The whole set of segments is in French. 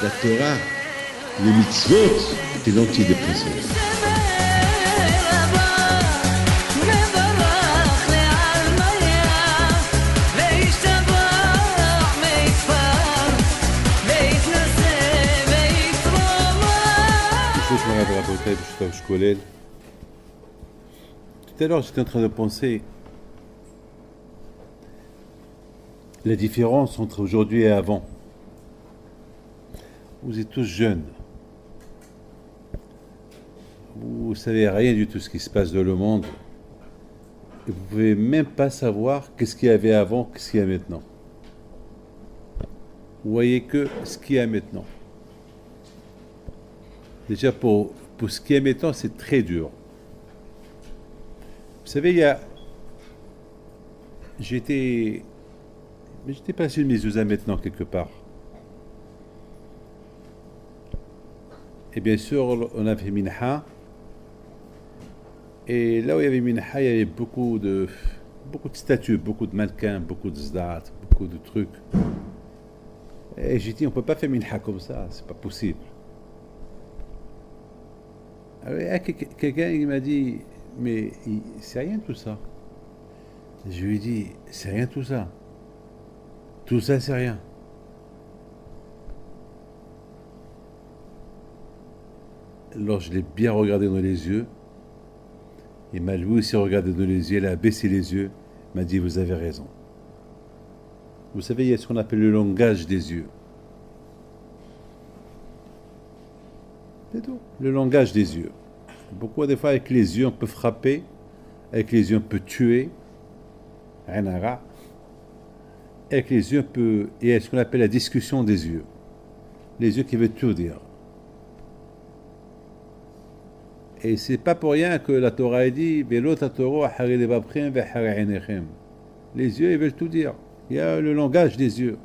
La Torah, les mitzvot, c'est l'antidépresseur. Tout à l'heure, j'étais en train de penser la différence entre aujourd'hui et avant. Vous êtes tous jeunes. Vous ne savez rien du tout ce qui se passe dans le monde. Et vous ne pouvez même pas savoir qu'est-ce qu'il y avait avant, qu'est-ce qu'il y a maintenant. Vous voyez que ce qu'il y a maintenant. Déjà, pour ce qui est maintenant, c'est très dur. Vous savez, j'étais pas sur mes usas maintenant quelque part. Et bien sûr, on avait Minha. Et là où il y avait Minha, il y avait beaucoup de statues, beaucoup de mannequins, beaucoup de zdat, beaucoup de trucs. Et j'ai dit, on ne peut pas faire Minha comme ça, c'est pas possible. Alors, quelqu'un il m'a dit, mais c'est rien tout ça. Je lui ai dit, c'est rien tout ça. Tout ça, c'est rien. Alors je l'ai bien regardé dans les yeux. Il m'a lui aussi regardé dans les yeux, il a baissé les yeux, il m'a dit, vous avez raison. Vous savez, il y a ce qu'on appelle le langage des yeux. C'est tout. Le langage des yeux. Pourquoi des fois avec les yeux on peut frapper, avec les yeux on peut tuer, avec les yeux on peut... Il y a ce qu'on appelle la discussion des yeux. Les yeux qui veulent tout dire. Et c'est pas pour rien que la Torah a dit les yeux ils veulent tout dire. Il y a le langage des yeux.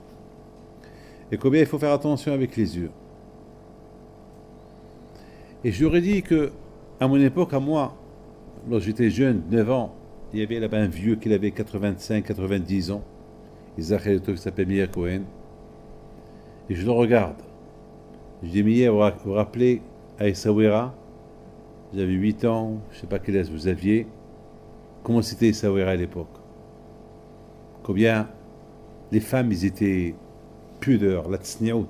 Et combien il faut faire attention avec les yeux. Et j'aurais dit que, à mon époque, à moi, lorsque j'étais jeune, 9 ans, il y avait là-bas un vieux qui avait 85, 90 ans. Il s'appelle Meir Cohen. Et je le regarde. Je dis, Meir, vous vous rappelez à Essaouira, j'avais 8 ans, je ne sais pas quel âge vous aviez. Comment c'était Essaouira à l'époque? Combien les femmes, ils étaient pudeurs, la tsniout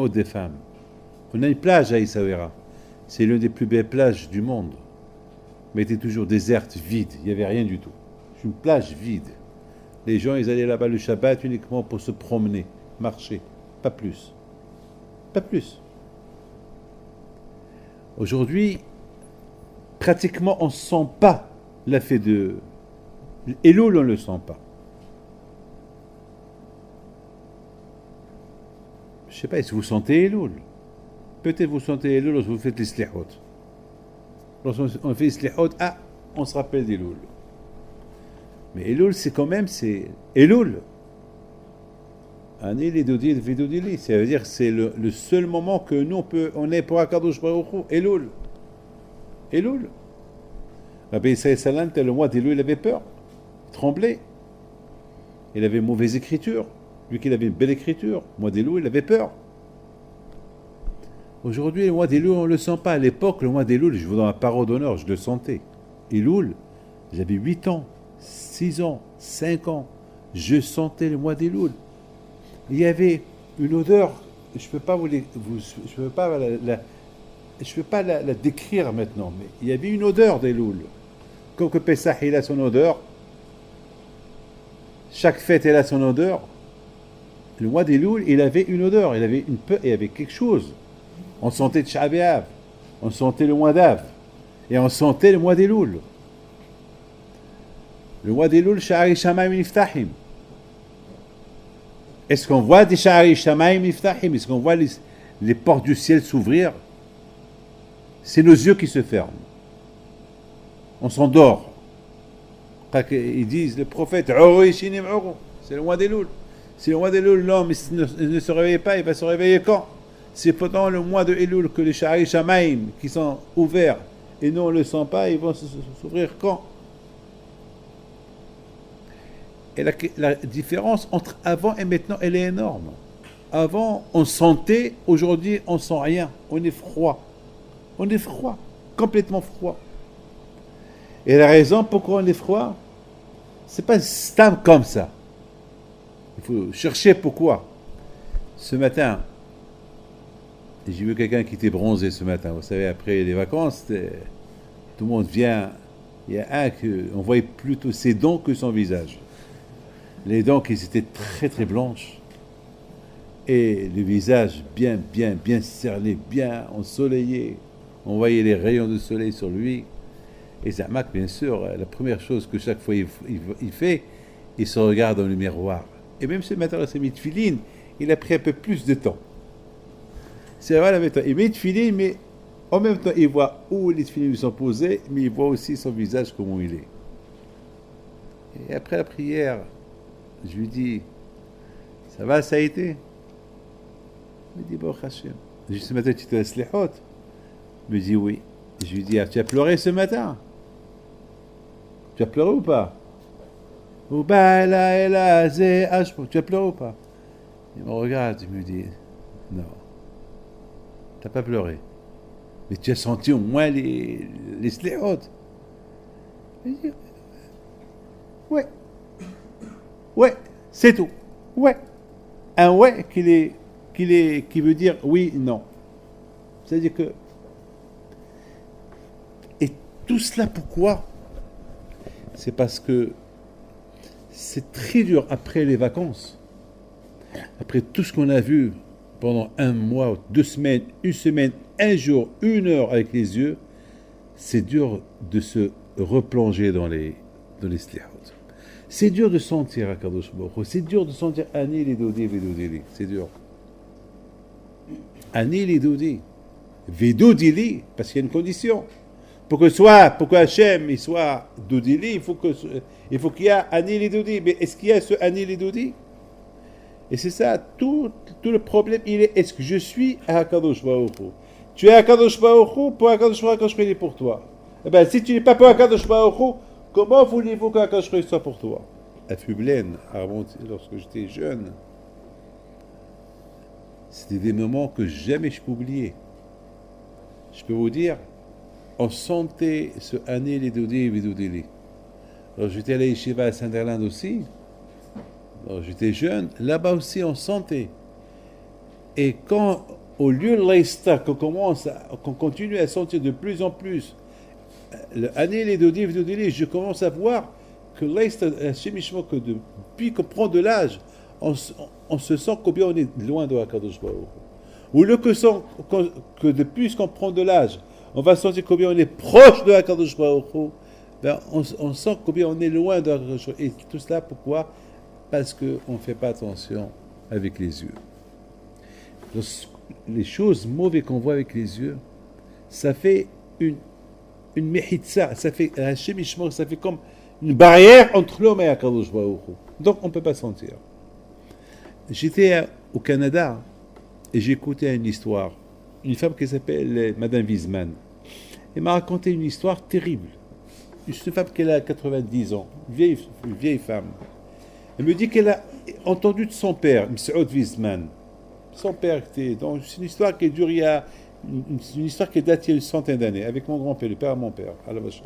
des femmes. On a une plage à Essaouira. C'est l'une des plus belles plages du monde. Mais elle était toujours déserte, vide. Il n'y avait rien du tout. C'est une plage vide. Les gens, ils allaient là-bas le Shabbat uniquement pour se promener, marcher. Pas plus. Pas plus. Aujourd'hui, pratiquement, on ne sent pas l'effet de... Elul, on ne le sent pas. Je ne sais pas, est-ce que vous sentez Elul? Peut-être vous sentez Elul lorsque vous faites les slihot. Lorsqu'on fait les slihot, on se rappelle d'Elul. Mais Elul, c'est quand même, c'est Elul. Ani les dodil, vidodili. Ça veut dire que c'est le seul moment que nous, on est pour Akadosh Baruch Hu. Elul. Elul. Rabbi Israël Salam, le mois d'Elul, il avait peur. Il tremblait. Il avait une mauvaise écriture. Lui qui avait une belle écriture. Le mois d'Elul, il avait peur. Aujourd'hui, le mois d'Elul, on ne le sent pas. À l'époque, le mois d'Elul, je vous donne la parole d'honneur, je le sentais. Elul, j'avais 8 ans, 6 ans, 5 ans. Je sentais le mois d'Elul. Il y avait une odeur, je ne peux pas la décrire maintenant, mais il y avait une odeur d'Elul. Comme que Pessah, il a son odeur. Chaque fête, elle a son odeur. Le mois d'Elul, il avait une odeur, il y avait quelque chose. On sentait Tisha B'Av, on sentait le mois d'Av, et on sentait le mois d'Elul. Le mois d'Elul, Sha'ari Shamayim Niftahim. Est-ce qu'on voit des sha'ari shamayim iftahim? Est-ce qu'on voit les portes du ciel s'ouvrir? C'est nos yeux qui se ferment. On s'endort. Ils disent, le prophète, c'est le mois des Loul. C'est le mois des Loul, l'homme ne se réveille pas, il va se réveiller quand? C'est pendant le mois de Elul que les sha'ari shamayim qui sont ouverts et nous on ne le sent pas, ils vont s'ouvrir quand? Et la différence entre avant et maintenant, elle est énorme. Avant, on sentait, aujourd'hui, on sent rien. On est froid. On est froid, complètement froid. Et la raison pourquoi on est froid, c'est pas stable comme ça. Il faut chercher pourquoi. Ce matin, j'ai vu quelqu'un qui était bronzé ce matin. Vous savez, après les vacances, tout le monde vient. Il y a un qu'on voyait plutôt ses dents que son visage. Les dents qui étaient très très blanches. Et le visage bien cerné, bien ensoleillé. On voyait les rayons de soleil sur lui. Et Zahmak, bien sûr, la première chose que chaque fois il fait, il se regarde dans le miroir. Et même ce matin, il s'est mis de filine, il a pris un peu plus de temps. C'est vrai, il met de filine, mais en même temps, il voit où les filines lui sont posées, mais il voit aussi son visage, comment il est. Et après la prière, je lui dis, ça va, ça a été? Il me dit, bon, Hachem. Je dis, ce matin, tu te laisses les hôtes? Il me dit, oui. Je lui dis, ah, tu as pleuré ce matin? Tu as pleuré ou pas? Ou bah, là, tu as pleuré ou pas? Il me regarde, il me dit, non, tu n'as pas pleuré. Mais tu as senti au moins les sléotes. Je dis, ouais. Ouais, c'est tout. Ouais. Un ouais qui veut dire oui, non. C'est-à-dire que... Et tout cela, pourquoi? C'est parce que c'est très dur après les vacances. Après tout ce qu'on a vu pendant un mois, 2 semaines, 1 semaine, 1 jour, 1 heure avec les yeux, c'est dur de se replonger dans les slihot. C'est dur de sentir Akadosh Baruch Hu. C'est dur de sentir Ani les Dodi Vedodili. C'est dur. Ani les Dodi Vedodili, parce qu'il y a une condition. Pour que Hachem il soit Dodili, il faut qu'il y ait Ani les Dodi. Mais est-ce qu'il y a ce Ani les Dodi? Et c'est ça, tout le problème, est-ce que je suis à Akadosh Baruch Hu? Tu es à Akadosh Baruch Hu, pour Akadosh Baruch Hu, il est pour toi. Eh bien, si tu n'es pas pour Akadosh Baruch Hu, comment voulez-vous qu'Akadosh Baruch Hu soit pour toi? À Fublen, lorsque j'étais jeune, c'était des moments que jamais je peux oublier. Je peux vous dire, on sentait ce année les Dodi et les Dodili. Alors j'étais à la Yeshiva à Saint-Erland aussi. Alors, j'étais jeune, là-bas aussi on sentait. Et quand, au lieu de l'Aïsta, qu'on continue à sentir de plus en plus, l'année les Dodi et les Dodili, je commence à voir que l'Aïsta, que depuis qu'on prend de l'âge, on se sent combien on est loin de Hakadosh Baruch Hu. Ou que depuis qu'on prend de l'âge, on va sentir combien on est proche de Hakadosh Baruch Hu, ben on sent combien on est loin de Hakadosh Baruch Hu. Et tout cela, pourquoi? Parce qu'on ne fait pas attention avec les yeux. Les choses mauvaises qu'on voit avec les yeux, ça fait une mehitza, ça fait un chemichement, ça fait comme une barrière entre l'homme et Hakadosh Baruch Hu. Donc on ne peut pas sentir. J'étais au Canada et j'ai écouté une histoire. Une femme qui s'appelle Madame Wiesmann. Elle m'a raconté une histoire terrible. Une femme qui a 90 ans, une vieille femme. Elle me dit qu'elle a entendu de son père, M. Wiesmann. Son père était... Donc c'est une histoire qui dure une histoire qui date il y a une centaine d'années, avec mon grand-père, le père de mon père, à la vache.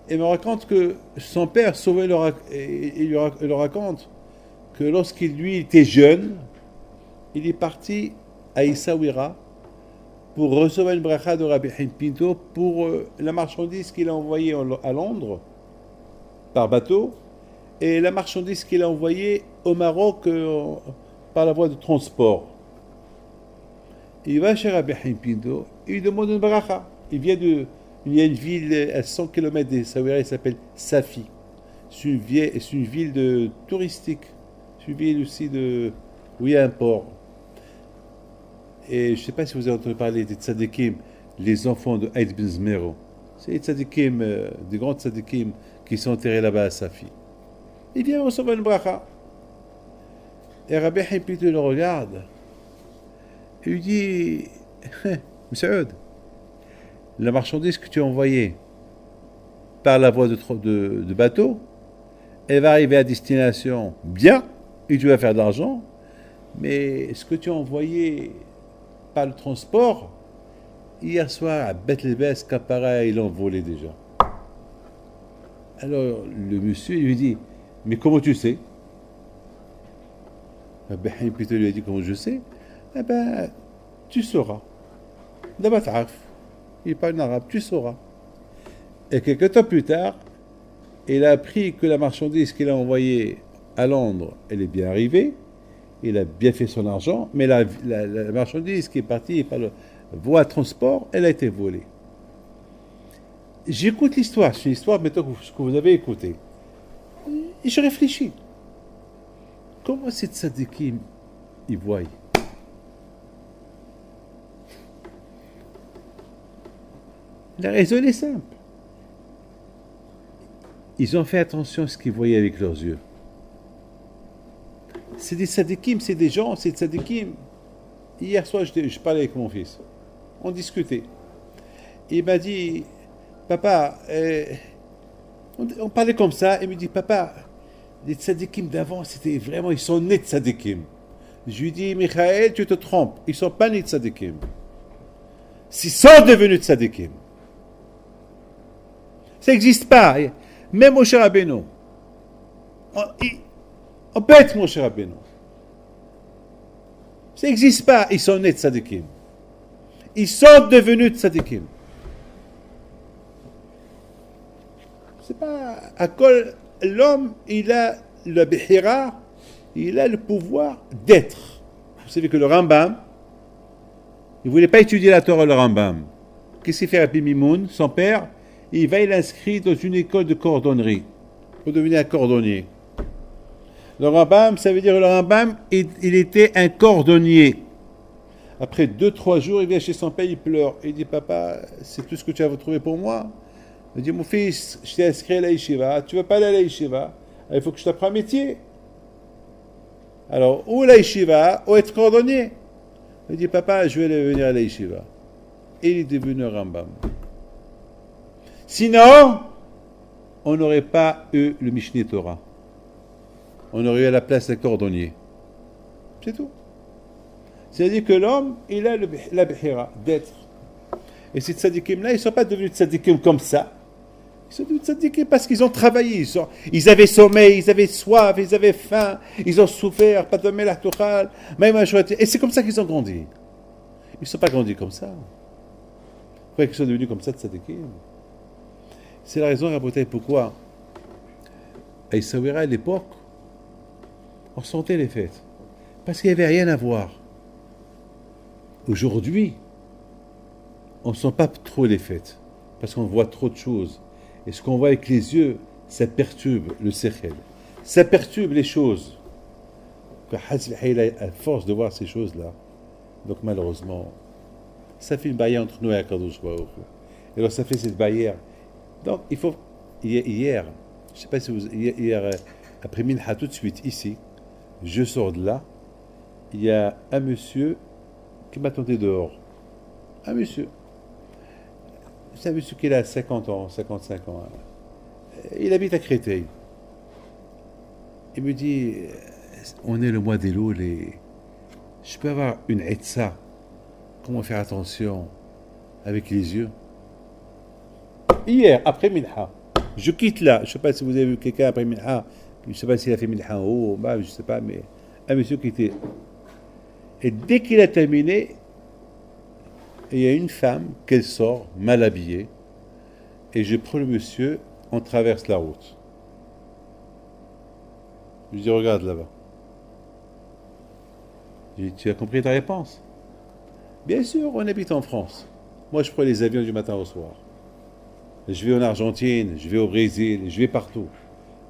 Elle me raconte que son père sauvait il le raconte que lorsqu'il lui était jeune, il est parti à Essaouira pour recevoir une bracha de Rabbi Haim Pinto pour la marchandise qu'il a envoyée à Londres par bateau et la marchandise qu'il a envoyée au Maroc par la voie de transport. Il va chez Rabbi Haim Pinto et il demande une bracha. Il y a une ville à 100 km d'Essaouira, elle s'appelle Safi. C'est une ville touristique. C'est une ville aussi de... où il y a un port. Et je ne sais pas si vous avez entendu parler des tzadikim, les enfants de Haït Ben Zmero. C'est les tzadikim, des grands tzadikim qui sont enterrés là-bas à Safi. Il vient recevoir une bracha. Et Rabbi Hippitu le regarde. Et lui dit, Monsieur, la marchandise que tu as envoyée par la voie de bateau, elle va arriver à destination bien, et tu vas faire de l'argent, mais ce que tu as envoyé par le transport, hier soir à Beth-Lebes, Kapara, ils l'ont volé déjà. Alors le monsieur lui dit, mais comment tu sais? Ben plutôt lui a dit, comment je sais? Eh ben, tu sauras. D'abord, il parle en arabe, tu sauras. Et quelques temps plus tard, il a appris que la marchandise qu'il a envoyée à Londres, elle est bien arrivée. Il a bien fait son argent, mais la marchandise qui est partie par la voie de transport, elle a été volée. J'écoute l'histoire, c'est une histoire maintenant que vous avez écoutée. Et je réfléchis. Comment ces tzadikim ils voient? La raison est simple. Ils ont fait attention à ce qu'ils voyaient avec leurs yeux. C'est des tzadikim, c'est des gens, c'est des tzadikim. Hier soir, je parlais avec mon fils. On discutait. Il m'a dit, papa, on parlait comme ça, il me dit, papa, les tzadikim d'avant, c'était vraiment, ils sont nés tzadikim. Je lui dis, Michael, tu te trompes, ils ne sont pas nés tzadikim. Ils sont devenus tzadikim. Ça n'existe pas. Même Moshe Rabbeinu. On peut être Moshe Rabbeinu. Ça n'existe pas. Ils sont nés tzadikim. Ils sont devenus tzadikim. C'est pas... À cause, l'homme, il a le bihira, il a le pouvoir d'être. Vous savez que le Rambam, il ne voulait pas étudier la Torah, le Rambam. Qu'est-ce qu'il fait Rabbi Mimoun, son père? Il va l'inscrire dans une école de cordonnerie pour devenir un cordonnier. Le Rambam, ça veut dire le Rambam, il était un cordonnier. Après 2-3 jours, il vient chez son père, il pleure. Il dit, papa, c'est tout ce que tu as trouvé pour moi? Il dit, mon fils, je t'ai inscrit à la yeshiva, tu ne veux pas aller à la yeshiva, il faut que je t'apprenne un métier. Alors, ou la yeshiva, ou être cordonnier. Il dit, papa, je vais aller venir à la yeshiva. Et il est devenu Rambam. Sinon, on n'aurait pas eu le Mishneh Torah. On aurait eu à la place des cordonniers. C'est tout. C'est-à-dire que l'homme, il a la bihira d'être. Et ces tzadikim-là, ils ne sont pas devenus tzadikim comme ça. Ils sont devenus tzadikim parce qu'ils ont travaillé. Ils avaient sommeil, ils avaient soif, ils avaient faim, ils ont souffert, pas de melach tochal, même et c'est comme ça qu'ils ont grandi. Ils ne sont pas grandis comme ça. Pourquoi ils sont devenus comme ça tzadikim? C'est la raison, Rabotai, pourquoi à Essaouira, à l'époque, on sentait les fêtes. Parce qu'il n'y avait rien à voir. Aujourd'hui, on ne sent pas trop les fêtes. Parce qu'on voit trop de choses. Et ce qu'on voit avec les yeux, ça perturbe le sechel. Ça perturbe les choses. À force de voir ces choses-là, donc malheureusement, ça fait une barrière entre nous et Akadosh Baruch Hu. Et alors ça fait cette barrière. Donc, il faut... Hier, je ne sais pas si vous... Hier, après Minha, tout de suite, ici, je sors de là, il y a un monsieur qui m'attendait dehors. Un monsieur. C'est un monsieur qui a 50 ans, 55 ans. Il habite à Créteil. Il me dit, on est le mois d'Elul et je peux avoir une etza. Comment faire attention avec les yeux? Hier, après Minha, je quitte là. Je ne sais pas si vous avez vu quelqu'un après Minha. Je ne sais pas s'il a fait Minha en haut, en bas, je ne sais pas, mais un monsieur qui était... Et dès qu'il a terminé, il y a une femme qui sort, mal habillée, et je prends le monsieur, on traverse la route. Je lui dis, regarde là-bas. Je lui dis, tu as compris ta réponse? Bien sûr, on habite en France. Moi, je prends les avions du matin au soir. Je vais en Argentine, je vais au Brésil, je vais partout.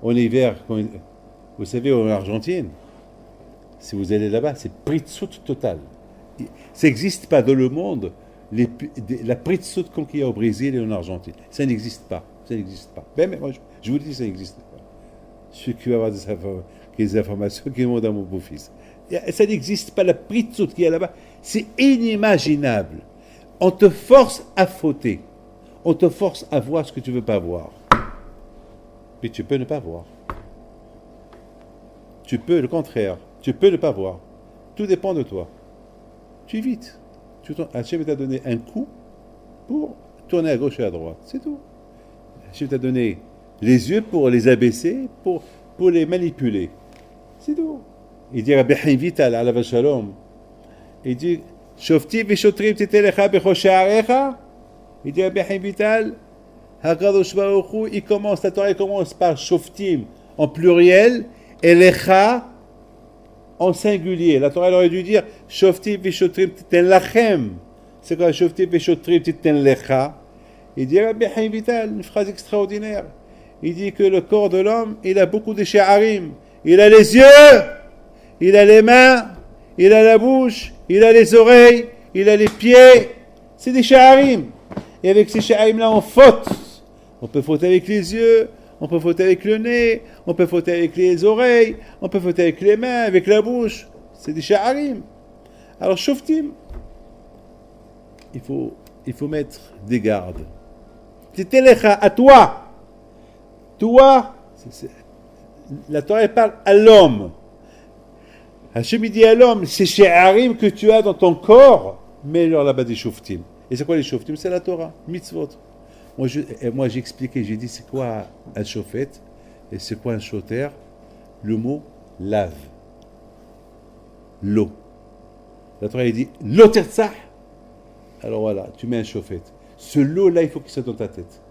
En hiver, vous savez, en Argentine, Si vous allez là-bas, c'est pritsout total. Ça n'existe pas dans le monde, la pritsout comme qu'il y a au Brésil et en Argentine. Ça n'existe pas. Ça n'existe pas. Ben, moi, je vous dis, ça n'existe pas. Celui qui va avoir des informations qui vont dans mon beau-fils. Ça n'existe pas, la pritsout qu'il y a là-bas. C'est inimaginable. On te force à fauter. On te force à voir ce que tu ne veux pas voir. Mais tu peux ne pas voir. Tu peux le contraire. Tu peux ne pas voir. Tout dépend de toi. Tu évites. Hachem t'a donné un coup pour tourner à gauche et à droite. C'est tout. Hachem t'a donné les yeux pour les abaisser, pour les manipuler. C'est tout. Il dit Rabbi Chaim Vital, alav shalom. Il dit Shofti v'shotrim titelecha b'chosha'arecha. Il dit Rabbi Chaim Vital, Hakadosh Baruch Hu, la Torah commence par Shoftim en pluriel et lecha en singulier. La Torah aurait dû dire Shoftim v'shotrim titen lachem. C'est quoi Shoftim v'shotrim titen lecha? Il dit Rabbi Chaim Vital, une phrase extraordinaire. Il dit que le corps de l'homme, il a beaucoup de sha'arim. Il a les yeux, il a les mains, il a la bouche, il a les oreilles, il a les pieds. C'est des sha'arim. Et avec ces sha'arim-là, on faute. On peut fauter avec les yeux, on peut fauter avec le nez, on peut fauter avec les oreilles, on peut fauter avec les mains, avec la bouche. C'est des sha'arim. Alors, shoftim, il faut mettre des gardes. Titelecha, à toi. Toi, la Torah parle à l'homme. Hachem dit à l'homme, c'est sha'arim que tu as dans ton corps, mets-leur là-bas des shoftim. Et c'est quoi les shoftim? C'est la Torah, mitzvot. Moi j'ai expliqué, j'ai dit c'est quoi un shofet et c'est quoi un shoter. Le mot lave, l'eau. La Torah dit l'eau terzah. Alors voilà, tu mets un shofet. Ce lot-là, il faut qu'il soit dans ta tête.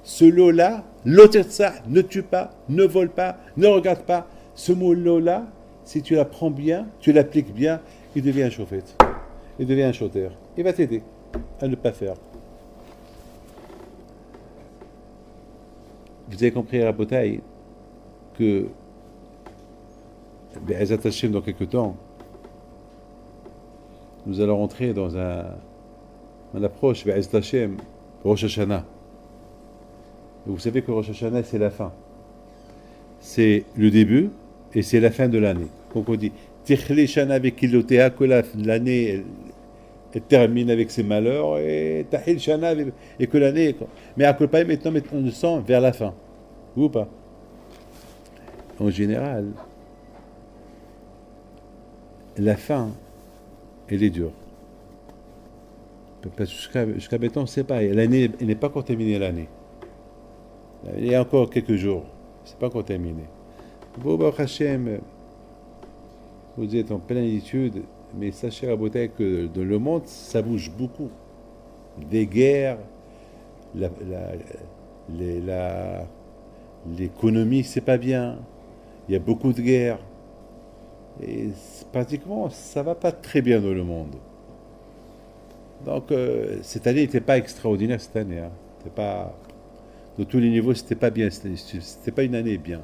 Ce lot-là, l'eau terzah, ne tue pas, ne vole pas, ne regarde pas. Ce mot lot-là, si tu l'apprends bien, tu l'appliques bien, il devient un shofet. Il devient un shoter. Il va t'aider à ne pas faire. Vous avez compris, Rabotai, que Be'ezat Hashem, dans quelques temps, nous allons rentrer dans un approche, Be'ezat Hashem, Rosh Hashanah. Et vous savez que Rosh Hashanah, c'est la fin. C'est le début et c'est la fin de l'année. Donc on dit, Tichli Shana Vekilotea, que l'année elle termine avec ses malheurs, et Tahil Shana, et que l'année. Mais à Kolpaï, maintenant, on nous sent vers la fin. Ou pas? En général, la fin, elle est dure. Parce que jusqu'à maintenant, c'est pareil. L'année, elle n'est pas encore terminée, l'année. Il y a encore quelques jours. C'est pas encore terminé. Baruch Hashem, vous êtes en pleine étude, mais sachez, Rabotai, que dans le monde, ça bouge beaucoup. Des guerres, l'économie, c'est pas bien. Il y a beaucoup de guerres. Et pratiquement, ça va pas très bien dans le monde. Donc, cette année n'était pas extraordinaire, cette année. Hein. C'était pas, de tous les niveaux, c'était pas bien. C'était pas une année bien.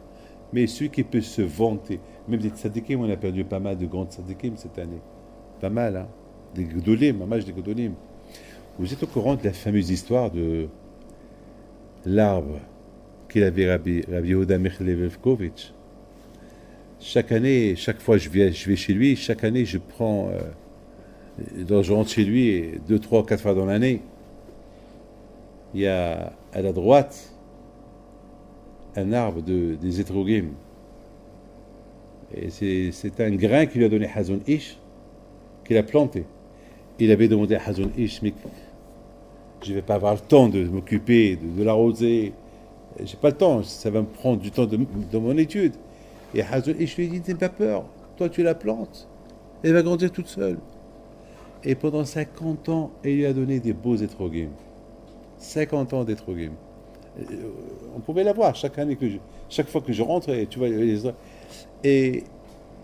Mais celui qui peut se vanter, même des tzadikim, on a perdu pas mal de grands tzadikim cette année. Pas mal, hein. Des gdolim, un match des gdolim. Vous êtes au courant de la fameuse histoire de l'arbre qu'il avait Rabbi Yehuda Michlevkovitch. Chaque année, chaque fois je vais chez lui, chaque année je prends, donc je rentre chez lui 2, 3, 4 fois dans l'année. Il y a à la droite un arbre des Etrogim. Et c'est un grain qu'il lui a donné Hazon Ish, qu'il a planté. Il avait demandé à Hazon Ish, mais je ne vais pas avoir le temps de m'occuper, de l'arroser. Je n'ai pas le temps, ça va me prendre du temps de mon étude. Et Hazon Ish lui dit, n'aie pas peur, toi tu la plantes, elle va grandir toute seule. Et pendant 50 ans, il lui a donné des beaux Etrogim. 50 ans d'Etrogim. On pouvait la voir chaque année, chaque fois que je rentre, et tu vois, et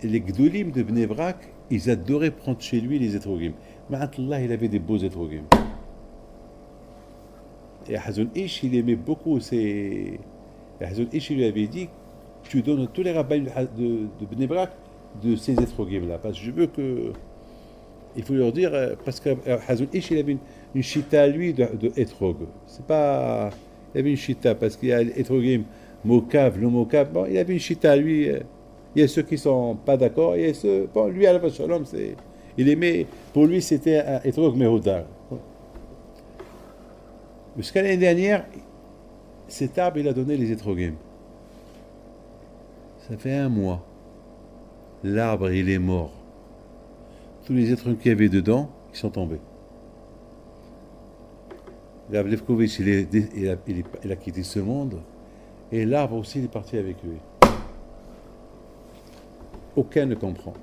les Gdolim de Bnei Brak, ils adoraient prendre chez lui les Etrogim. Ma'atallah, il avait des beaux Etrogim. Et Hazon Ish, il aimait beaucoup ces... Et Hazon Ish, il lui avait dit, tu donnes tous les rabbins de Bnei Brak de ces étrogim-là. Parce que je veux que. Il faut leur dire, parce que Hazul Ish, il avait une chita, lui, de étrog. C'est pas. Il avait une chita, parce qu'il y a l'étrogim, mokav, le mokav. Bon, il avait une chita, lui. Il y a ceux qui sont pas d'accord, il y a ceux. Bon, lui, à la Shalom, c'est. Il aimait. Pour lui, c'était un étrog mehodar. Jusqu'à l'année dernière, cet arbre, il a donné les étrogim. Ça fait un mois. L'arbre, il est mort. Tous les êtres qu'il y avait dedans, ils sont tombés. Rav Levkovitch, il a quitté ce monde, et l'arbre aussi, il est parti avec lui. Aucun ne comprend.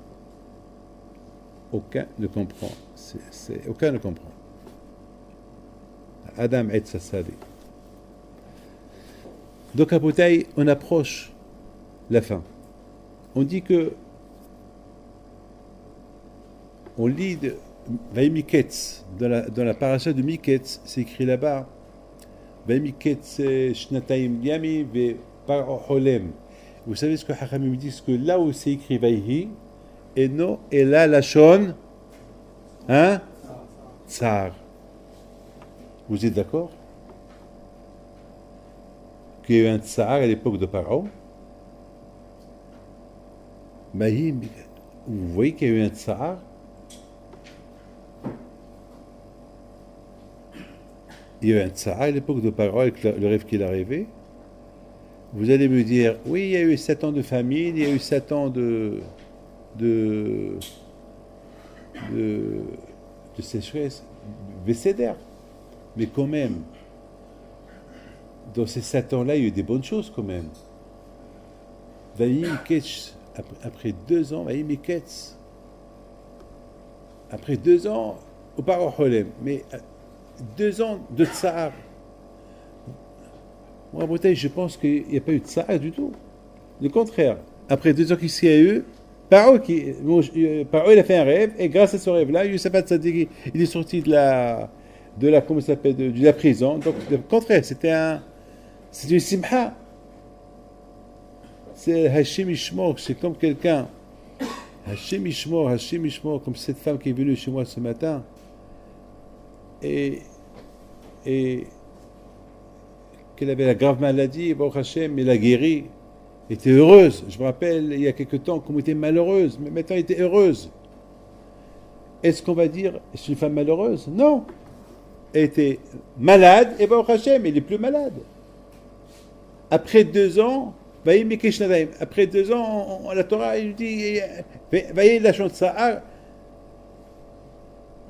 Aucun ne comprend. Aucun ne comprend. Adam et Sassadi. Donc à Boutaï, on approche la fin. On dit que on lit Vaïmiketz, dans la paracha de Miketz, c'est écrit là-bas Vaïmiketz Shnataim Yami Ve Parholem. Vous savez ce que Hachamim disent, que là où c'est écrit Vaïhi, et non, et là Lachon, hein, Tsar. Vous êtes d'accord qu'il y a eu un Tsar à l'époque de Paro? Vaïhi, vous voyez qu'il y a eu un Tsar. Il y a eu un tsar à l'époque de Paro avec le rêve qu'il a rêvé. Vous allez me dire, oui, il y a eu 7 ans de famine, il y a eu 7 ans de sécheresse, Vécédère. Mais quand même, dans ces 7 ans-là, il y a eu des bonnes choses quand même. Après 2 ans, après 2 ans, au Paro Holem, mais 2 ans de tsar. Moi, en Bretagne, je pense qu'il n'y a pas eu de tsar du tout. Le contraire. Après 2 ans qu'il y a eu, Paro, il a fait un rêve, et grâce à ce rêve-là, Youssef Hatzadik, il est sorti de la comment ça s'appelle, de la prison. Donc, le contraire, c'était une simha. C'est Hashim Ishmor, c'est comme quelqu'un. Hashim Ishmor, comme cette femme qui est venue chez moi ce matin. Et qu'elle avait la grave maladie, Baruch Hashem, elle a guéri, elle était heureuse. Je me rappelle, il y a quelque temps, comme elle était malheureuse, mais maintenant elle était heureuse. Est-ce qu'on va dire, c'est une femme malheureuse? Non. Elle était malade, et Baruch Hashem, elle n'est plus malade. Après 2 ans, après 2 ans, la Torah, il dit, voyez la chante ça.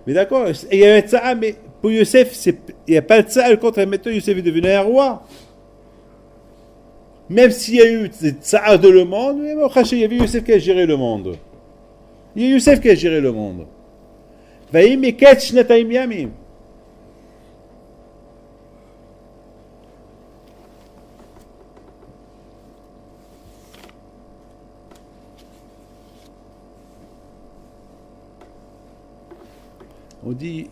Mais d'accord, il y a un tsar, mais pour Youssef, il n'y a pas de tsar, le contraire. Maintenant, Youssef est devenu un roi. Même s'il y a eu des tsars de le monde, il y avait Youssef qui a géré le monde. Il y a Youssef qui a géré le monde. On dit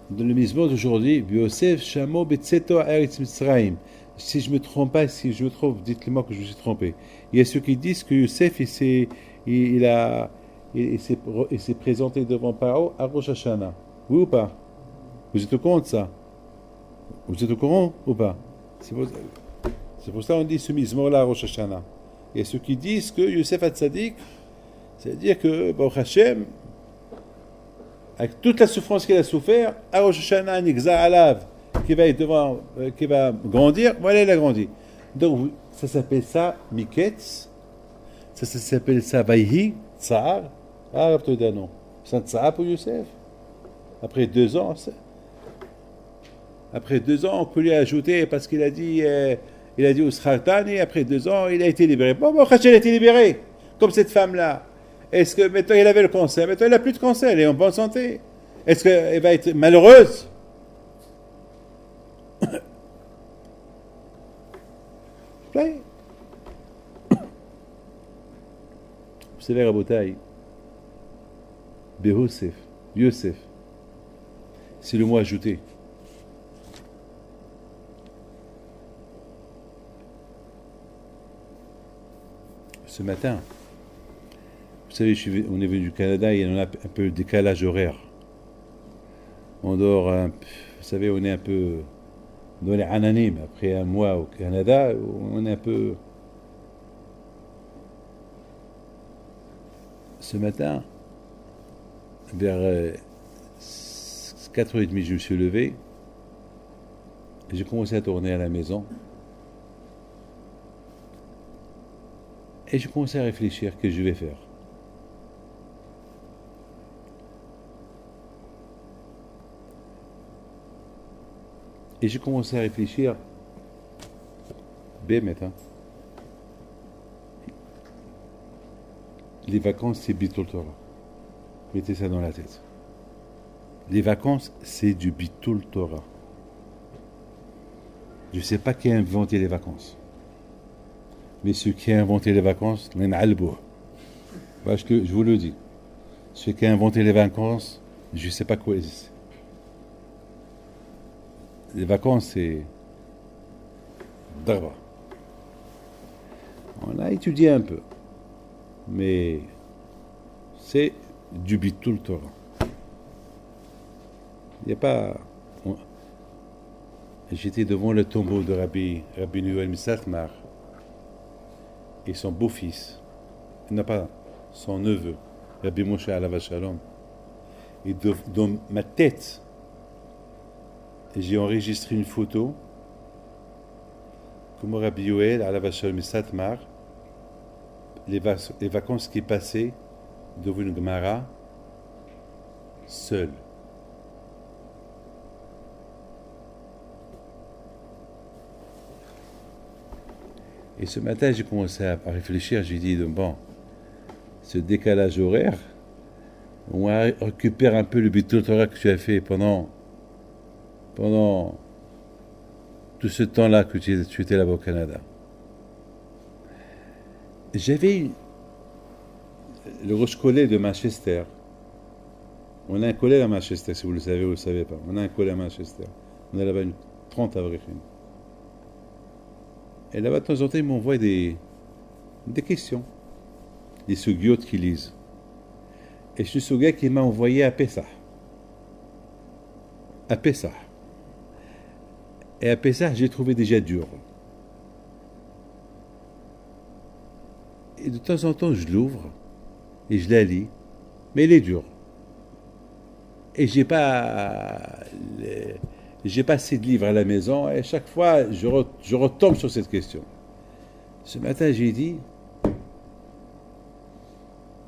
dans le Mizmor d'aujourd'hui, Yosef Shamo Betseto Eretz Mitzrayim. Si je me trompe pas, si je me trompe, dites-le-moi que je me suis trompé. Il y a ceux qui disent que Yosef il s'est présenté devant Paro à Rosh Hashanah. Oui ou pas? Vous êtes au courant de ça? Vous êtes au courant ou pas? C'est pour ça qu'on dit ce Mizmor-là à Rosh Hashanah. Il y a ceux qui disent que Yosef Hatzadik, c'est-à-dire que Baruch Hashem, avec toute la souffrance qu'il a souffert, à Rosh Hashanah, un Nigza Alav, qui va grandir, voilà, il a grandi. Donc, ça s'appelle ça Miketz, ça s'appelle ça Vaïhi, Tsar, non. C'est un Tsar pour Youssef. Après 2 ans, on peut lui ajouter, parce qu'il a dit au Shartani, après 2 ans, il a été libéré. Bon, Hachem a été libéré, comme cette femme-là. Est-ce que maintenant il avait le cancer? Maintenant il n'a plus de cancer, elle est en bonne santé. Est-ce qu'elle va être malheureuse? Vous savez, Rabotai, Yosef, c'est le mot ajouté. ce matin, vous savez, on est venu du Canada et on a un peu de décalage horaire. On dort, vous savez, on est un peu dans les ananim. Après un mois au Canada, on est un peu... Ce matin, vers 4h30, je me suis levé. J'ai commencé à tourner à la maison. Et j'ai commencé à réfléchir ce que je vais faire. Et j'ai commencé à réfléchir. Maintenant. Les vacances, c'est Bitul Torah. Mettez ça dans la tête. Les vacances, c'est du Bitul Torah. Je ne sais pas qui a inventé les vacances. Mais ceux qui ont inventé les vacances, parce que je vous le dis, ceux qui ont inventé les vacances, je ne sais pas quoi c'est. Les vacances, c'est darba. On a étudié un peu, mais c'est du Bitul Torah. Il n'y a pas... J'étais devant le tombeau de Rabbi Noël Misatmar et son beau-fils, il n'a pas son neveu, Rabbi Moshe Alav Shalom. Et dans ma tête, j'ai enregistré une photo comme Rabbi Yoel Alav Shalom Misatmar, les vacances qu'il passait devant une Gemara, seul. Et ce matin, j'ai commencé à réfléchir, j'ai dit, bon, ce décalage horaire, on récupère un peu le Bitul Torah que tu as fait pendant tout ce temps-là que tu étais là-bas au Canada. J'avais le Rosh Kollel de Manchester. On a un collège à Manchester, si vous le savez ou vous ne le savez pas. On a un collège à Manchester. On a là-bas 30 avril. Et là-bas, de temps en temps, ils m'envoient des questions. Des sugiotes qu'ils lisent. Et je suis ce gars qui m'a envoyé à Pessah. À Pessah. Et à Pessah, j'ai trouvé déjà dur. Et de temps en temps, je l'ouvre et je la lis. Mais elle est dure. Et j'ai pas assez de livres à la maison et chaque fois je retombe sur cette question. Ce matin j'ai dit,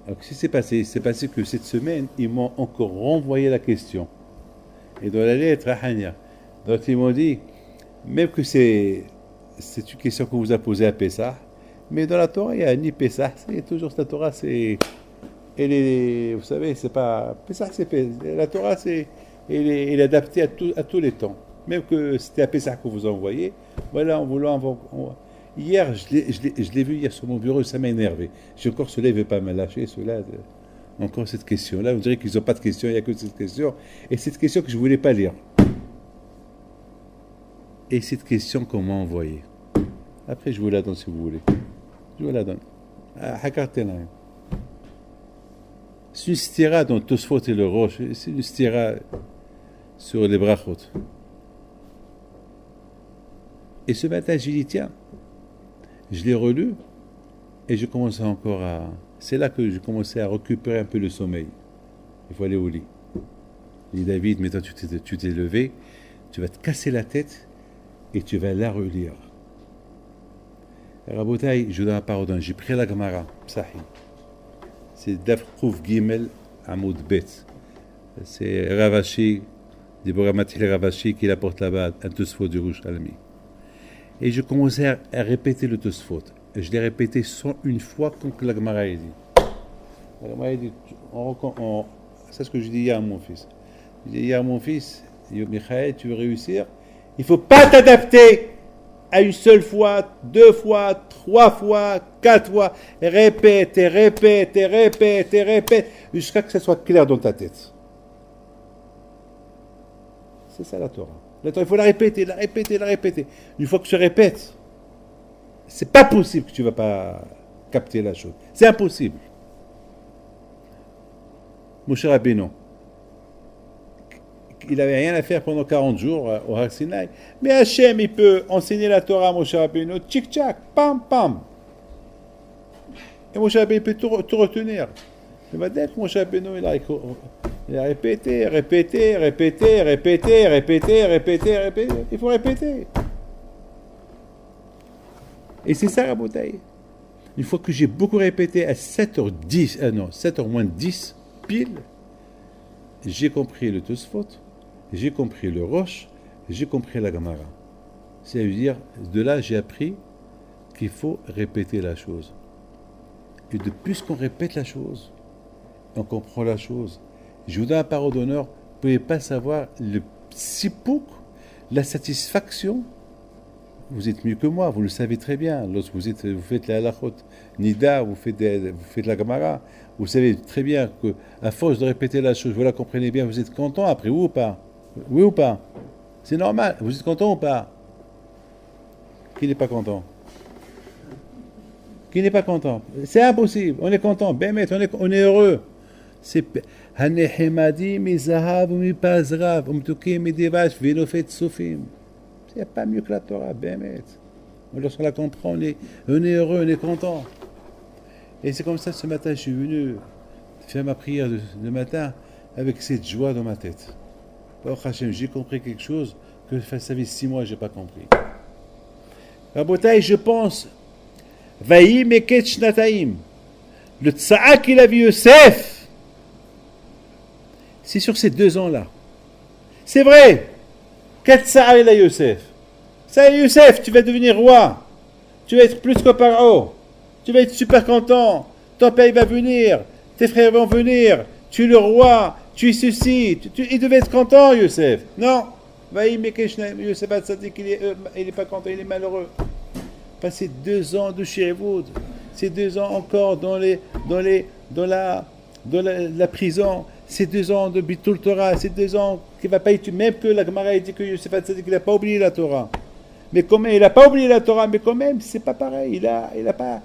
alors qu'est-ce qui s'est passé? C'est passé que cette semaine ils m'ont encore renvoyé la question. Et dans la lettre à Hania, donc ils m'ont dit, même que c'est une question qu'on vous a posée à Pessah, mais dans la Torah il n'y a ni Pessah, c'est toujours la Torah, c'est... vous savez, c'est pas... Pessah, la Torah, elle est adaptée à tous les temps. Même que c'était à Pessah qu'on vous a envoyé. Voilà, on voulait... Hier, je l'ai vu hier sur mon bureau, ça m'a énervé. J'ai encore, cela ne veut pas me lâcher, encore cette question-là. On dirait qu'ils n'ont pas de question, il n'y a que cette question. Et cette question que je ne voulais pas lire. Et cette question qu'on m'a envoyée. Après, je vous la donne si vous voulez. Je vous la donne. C'est une stira dans Tosfot et le Roche. C'est une stira sur les brachot. Et ce matin, j'ai dit, tiens, je l'ai relu et je commençais encore à... C'est là que je commençais à récupérer un peu le sommeil. Il faut aller au lit. Il dit, David, maintenant tu t'es levé, tu vas te casser la tête et tu vas la relire. Rabotai, je donne la parole. J'ai pris la Gemara, Psahi. C'est Dafrouf Gimel Amoud Bet. C'est Ravashi, Deborah Matil Ravashi qui apporte là-bas un Tosfot du Rouchalmi. Et je commençais à répéter le Tosfot. Et je l'ai répété 101 fois comme que la Gemara a dit. La Gemara a dit, c'est ce que je dis hier à mon fils. Je dis hier à mon fils, Michael, tu veux réussir, il ne faut pas t'adapter à une seule fois, 2 fois, 3 fois, 4 fois, répète, jusqu'à que ça soit clair dans ta tête. C'est ça la Torah. La Torah, il faut la répéter. Une fois que tu répètes, c'est pas possible que tu vas pas capter la chose. C'est impossible. Moshe Rabbeinu, il n'avait rien à faire pendant 40 jours au Har Sinaï. Mais Hachem, il peut enseigner la Torah à Moshe Rabbeinu, tchic-tchac, pam, pam. Et Moshe Rabbeinu peut tout retenir. Mais dès que Moshe Rabbeinu, il a répété, il faut répéter. Et c'est ça la bouteille. Une fois que j'ai beaucoup répété à 7h moins 10, pile, j'ai compris le Tosfot, j'ai compris le Rosh, j'ai compris la Gemara. C'est-à-dire, de là, j'ai appris qu'il faut répéter la chose. Et de plus qu'on répète la chose, on comprend la chose. Je vous donne un parole d'honneur, vous ne pouvez pas savoir le sipouk, la satisfaction. Vous êtes mieux que moi, vous le savez très bien. Lorsque vous faites la halachot nida, vous faites la Gemara, vous savez très bien qu'à force de répéter la chose, vous la comprenez bien, vous êtes content après, oui ou pas? Oui ou pas? C'est normal, vous êtes content ou pas? Qui n'est pas content? Qui n'est pas content? C'est impossible, on est content, Bémet, on est heureux. C'est Hanehemadi mi zahav mi pazrav, umtuki mi devash vinofet sofim. Il n'y a pas mieux que la Torah, Bémet. Lorsqu'on la comprend, on est heureux, on est content. Et c'est comme ça, ce matin, je suis venu faire ma prière de matin avec cette joie dans ma tête. Baruch Hashem, j'ai compris quelque chose que ça fait 6 mois, je n'ai pas compris. Rabotai, je pense, Vaï Meket Shnataim, le Tsa'a qu'il a vu Yosef, c'est sur ces 2 ans-là. C'est vrai. Quel Tsa'a il a Yosef? Ça y est, Yosef, tu vas devenir roi. Tu vas être plus que Paro. Tu vas être super content. Ton père va venir. Tes frères vont venir. Tu es le roi. Tu es ceci. Il devait être content, Yosef. Non. Yosef Hatzadik, il n'est pas content, il est malheureux. Passer 2 ans de Shirevud. Ces 2 ans encore dans la prison. Ces 2 ans de Bitul Torah. Ces 2 ans qui ne va pas étudier. Même que la Gemara dit que Yosef Hatzadik, il n'a pas oublié la Torah. Mais quand même, il n'a pas oublié la Torah, mais quand même, c'est pas pareil. Il a pas.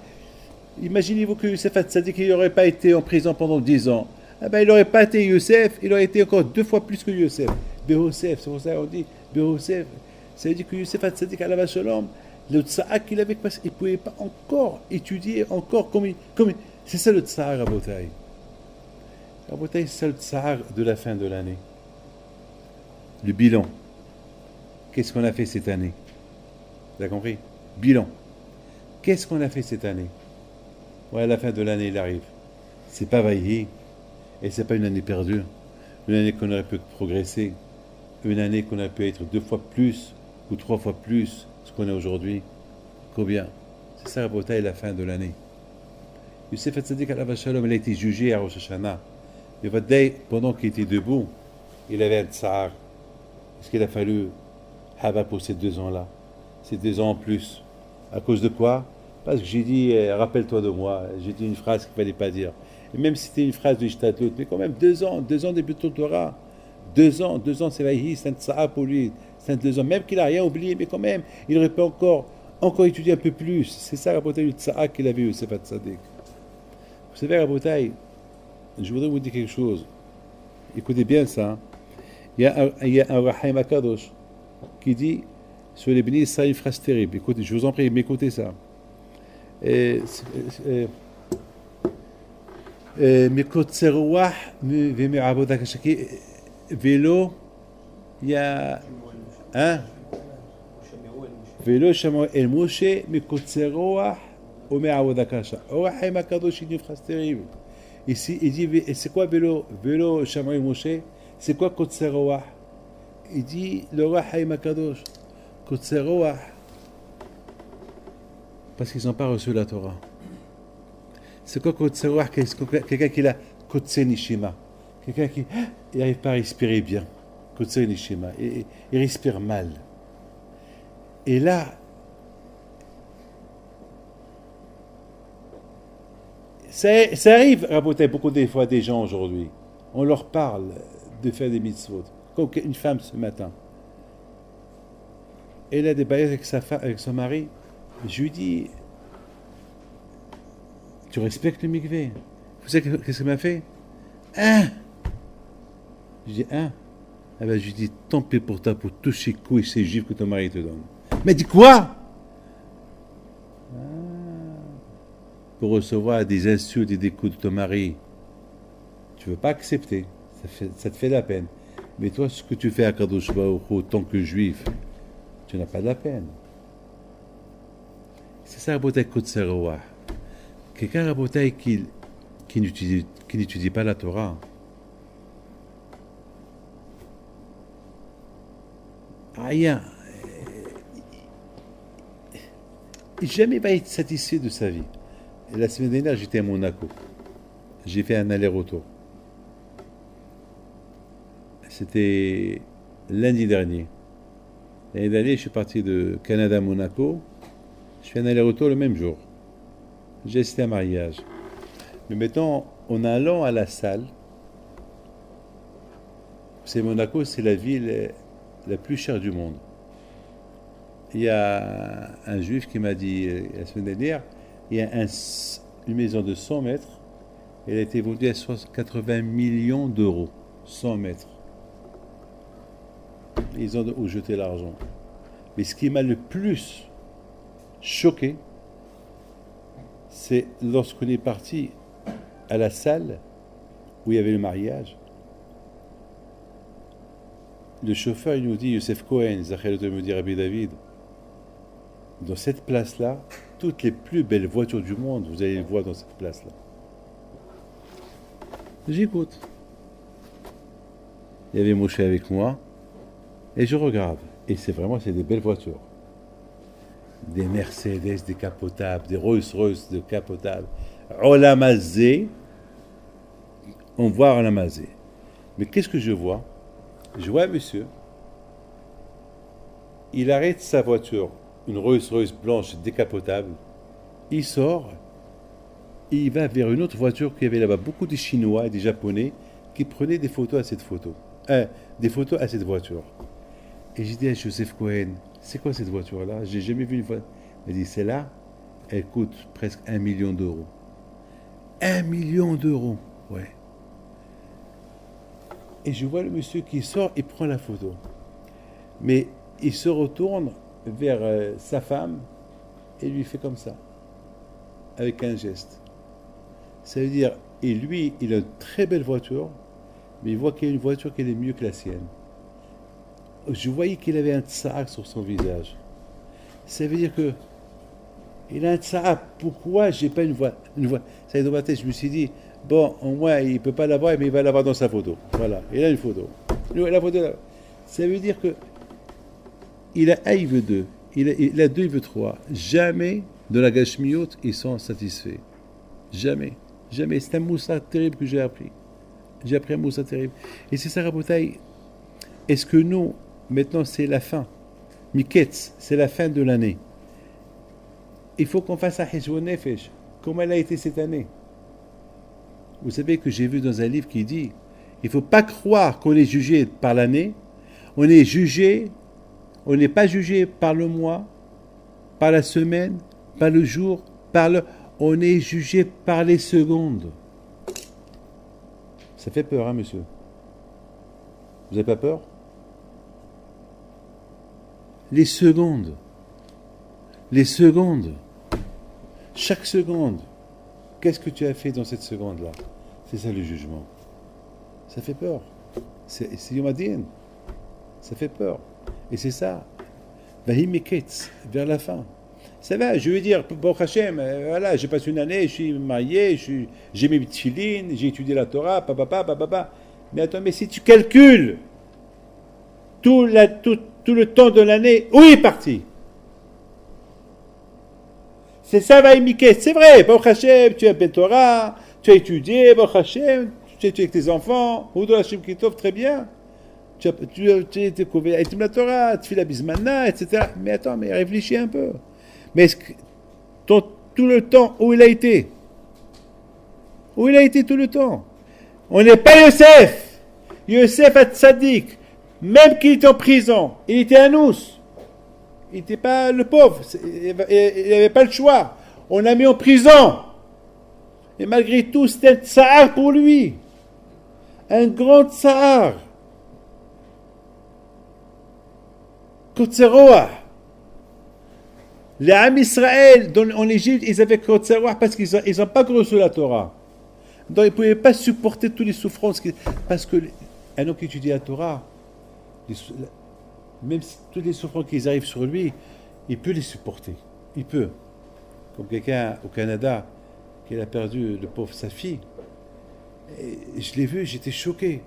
Imaginez-vous que Yosef Hatzadik, il n'aurait pas été en prison pendant 10 ans. Eh ben, il n'aurait pas été Yosef, il aurait été encore 2 fois plus que Yosef. Behosef, c'est pour ça qu'on dit Behosef. Ça veut dire que Yosef Hatzadik, à la Shalom, le Tsa'a qu'il avait passé, il ne pouvait pas encore étudier, encore comme c'est ça le Tsa'a, Rabotai. Rabotai, c'est ça le Tsa'a de la fin de l'année. Le bilan. Qu'est-ce qu'on a fait cette année? Vous avez compris? Bilan. Qu'est-ce qu'on a fait cette année? Ouais, la fin de l'année, il arrive. C'est pas Vaïhi. Et c'est pas une année perdue. Une année qu'on aurait pu progresser. Une année qu'on aurait pu être 2 fois plus ou 3 fois plus ce qu'on est aujourd'hui. Combien? C'est ça, Rabotai, la fin de l'année. Yosef Hatzadik alav Shalom, il a été jugé à Rosh Hashanah. Et pendant qu'il était debout, il avait un tsar. Est-ce qu'il a fallu Hava pour ces 2 ans-là? Ces 2 ans en plus. À cause de quoi? Parce que j'ai dit, rappelle-toi de moi. J'ai dit une phrase qu'il ne fallait pas dire. Et même si c'était une phrase de Ishtatlut, mais quand même 2 ans de Bitul Torah. 2 ans, c'est Vaïhi, c'est un tsa'a pour lui. C'est 2 ans. Même qu'il n'a rien oublié, mais quand même, il aurait pu encore étudier un peu plus. C'est ça, Rabotai, le tsa'a qu'il avait eu, Yosef Hatzadik. Vous savez, Rabotai, je voudrais vous dire quelque chose. Écoutez bien ça. Hein. Il y a un Rahaim Akadosh qui dit sur les bénis, ça une phrase terrible. Écoutez, je vous en prie, m'écoutez ça. מקוצר רוח ומעבודה קשה, ולא שמעו אל משה מקוצר רוח ומעבודה קשה. אור החיים הקדוש, il dit une phrase terrible. Ici, il dit, c'est quoi vélo שמעו אל משה? C'est quoi קוצר רוח? Il dit, le roi Haïm Akadosh, קוצר רוח, parce qu'ils n'ont pas reçu la Torah. C'est quoi Kotse Ruach? Quelqu'un qui a Kotse Nishima. Quelqu'un qui n'arrive pas à respirer bien. Kotse Nishima. Il respire mal. Et là, ça arrive, Rabotai, beaucoup des fois des gens aujourd'hui. On leur parle de faire des mitzvot. Comme une femme ce matin. Elle a des bails avec son mari. Je lui dis, tu respectes le mikvé. Vous savez qu'est-ce qu'il m'a fait? Hein? Je dis, hein? Eh ben, je lui dis, tant pis pour toi, pour tous ces couilles, ces juifs que ton mari te donne. Mais dis quoi? Ah, pour recevoir des insultes et des coups de ton mari, tu veux pas accepter. Ça te fait de la peine. Mais toi, ce que tu fais à Kadosh Baruch Hu, tant que juif, tu n'as pas de la peine. C'est ça, Rabotai Kotser Roah. Quelqu'un, Rabotai, qui n'étudie pas la Torah, rien. Jamais va être satisfait de sa vie. Et la semaine dernière, j'étais à Monaco. J'ai fait un aller-retour. C'était lundi dernier. L'année dernière, je suis parti de Canada à Monaco. Je fais un aller-retour le même jour. J'ai assisté à un mariage. Mais maintenant, en allant à la salle, c'est Monaco, c'est la ville la plus chère du monde. Il y a un juif qui m'a dit la semaine dernière, il y a une maison de 100 mètres, elle a été vendue à 80 millions d'euros. 100 mètres. Ils ont où jeter l'argent. Mais ce qui m'a le plus choqué, c'est lorsqu'on est parti à la salle où il y avait le mariage. Le chauffeur, il nous dit, Youssef Cohen, Zachel me dit Rabbi David, dans cette place-là, toutes les plus belles voitures du monde, vous allez les voir dans cette place-là. J'écoute. Il y avait Moshe avec moi, et je regarde. Et c'est des belles voitures. Des Mercedes décapotables, des Rolls-Royce décapotables. Olamazé, on voit Olamazé. Mais qu'est-ce que je vois? Je vois un monsieur, il arrête sa voiture, une Rolls-Royce blanche décapotable, il sort, et il va vers une autre voiture qu'il y avait là-bas, beaucoup de Chinois et des Japonais qui prenaient des photos à cette voiture. Et j'ai dit à Joseph Cohen, c'est quoi cette voiture-là? J'ai jamais vu une voiture. Il m'a dit, celle-là, elle coûte presque 1 million d'euros. 1 million d'euros, ouais. Et je vois le monsieur qui sort et prend la photo. Mais il se retourne vers sa femme et lui fait comme ça, avec un geste. Ça veut dire, et lui, il a une très belle voiture, mais il voit qu'il y a une voiture qui est mieux que la sienne. Je voyais qu'il avait un tsar sur son visage. Ça veut dire que il a un tsar. Pourquoi j'ai pas une voix? Ça est dans ma tête. Je me suis dit, bon, au moins, il ne peut pas l'avoir, mais il va l'avoir dans sa photo. Voilà, il a une photo. La photo là. Ça veut dire que il a un, il veut deux. Il a deux, il veut trois. Jamais de la gashmiot, ils sont satisfaits. Jamais. Jamais. C'est un moussa terrible que j'ai appris. J'ai appris un moussa terrible. Et c'est ça, Rabotai. Est-ce que nous, maintenant, c'est la fin? Miketz, c'est la fin de l'année. Il faut qu'on fasse un Hishbon Nefesh. Comment elle a été cette année? Vous savez que j'ai vu dans un livre qui dit, il ne faut pas croire qu'on est jugé par l'année. On n'est pas jugé par le mois, par la semaine, par le jour, on est jugé par les secondes. Ça fait peur, hein, monsieur? Vous n'avez pas peur? Les secondes. Chaque seconde. Qu'est-ce que tu as fait dans cette seconde-là? C'est ça le jugement. Ça fait peur. C'est Yom Hadin. Ça fait peur. Et c'est ça. Vahimiketz, vers la fin. Ça va, je veux dire, Baruch Hashem, voilà, j'ai passé une année, je suis marié, j'ai mes tefilines, j'ai étudié la Torah, papa. Mais attends, mais si tu calcules tout le temps de l'année, où il est parti? C'est ça, Vahimiketz, c'est vrai, Baruch Hashem, tu as Ben Torah, tu as étudié, Baruch Hashem, tu es avec tes enfants, Oudou Hashem Kitov, très bien. Tu as découvert la Torah, tu fais la bismana, etc. Mais attends, mais réfléchis un peu. Mais est-ce que tout le temps, où il a été? Où il a été tout le temps? On n'est pas Yosef. Yosef a tzaddik. Même qu'il était en prison, il était un nous. Il n'était pas le pauvre. Il n'avait pas le choix. On l'a mis en prison. Et malgré tout, c'était un tsar pour lui. Un grand tsar. Kotzeroah. Les Am Israël en Égypte, ils avaient Kotzeroah parce qu'ils n'ont pas reçu la Torah. Donc ils ne pouvaient pas supporter toutes les souffrances. Parce que un homme qui étudie la Torah, même si toutes les souffrances qui arrivent sur lui, il peut les supporter. Il peut. Comme quelqu'un au Canada qui a perdu le pauvre sa fille. Et je l'ai vu, j'étais choqué.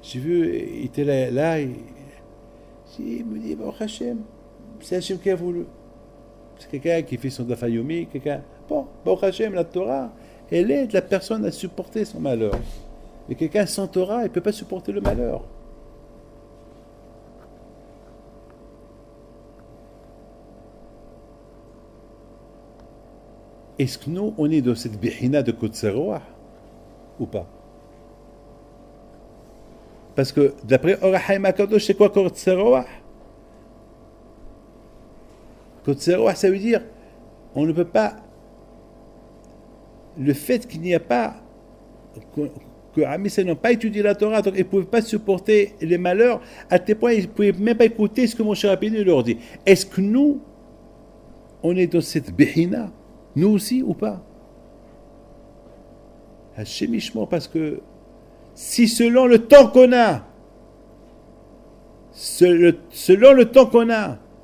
J'ai vu, il était là il me dit, bon, Hachem, c'est Hachem qui a voulu. C'est quelqu'un qui fait son dafayomi, quelqu'un. Bon, Hachem, la Torah, elle aide la personne à supporter son malheur. Mais quelqu'un sans Torah, il ne peut pas supporter le malheur. Est-ce que nous, on est dans cette bihina de Kotzeroah ou pas? Parce que d'après Orahaim Akadosh, c'est quoi Kotzeroah? Kotzeroah, ça veut dire on ne peut pas. Le fait qu'il n'y a pas. Que Amisé n'ont pas étudié la Torah, donc ils ne pouvaient pas supporter les malheurs, à tel point ils ne pouvaient même pas écouter ce que mon cher Rabbeinu leur dit. Est-ce que nous, on est dans cette bihina? Nous aussi ou pas? Hachémichement, parce que si selon le temps qu'on a,